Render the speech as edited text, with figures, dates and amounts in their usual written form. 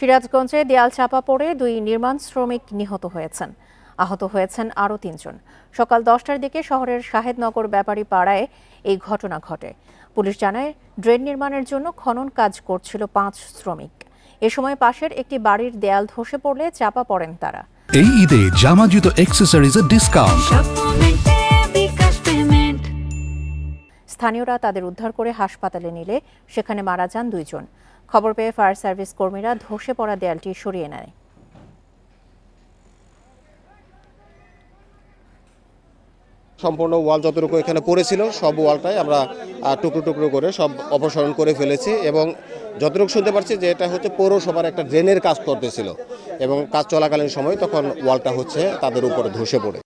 সিরাজগঞ্জে দেয়াল চাপা পড়ে 2 নির্মাণ শ্রমিক নিহত হয়েছেন। আহত হয়েছেন আরও 3 জন। সকাল 10টার দিকে শহরের শাহেদনগর ব্যাপারী পাড়ায় এই ঘটনা ঘটে। পুলিশ জানায়, ড্রেন নির্মাণের জন্য খনন কাজ করছিল 5 শ্রমিক। এ সময় পাশের একটি বাড়ির দেয়াল ধসে পড়লে চাপা পড়েন তারা। এই ঈদে জামা জুতো অ্যাক্সেসরিজের ডিসকাউন্ট। স্থানীয়রা তাদের উদ্ধার করে হাসপাতালে নিলে সেখানে মারা যান 2 জন। খবর পেয়ে ফায়ার সার্ভিস কর্মীরা ধসে পড়া দেয়ালটি সরিয়ে নেয়। সম্পূর্ণ ওয়াল যতটুকু এখানে পড়েছিল সব ওয়ালটাই আমরা টুকরো টুকরো করে সব অপসারণ করে ফেলেছি এবং যতটুকু শুনতে পারছি যে এটা হচ্ছে পৌরসভার একটা ড্রেনের কাজ করতেছিল এবং কাজ চলাকালীন সময় তখন ওয়ালটা হচ্ছে তাদের উপরে ধসে পড়ে।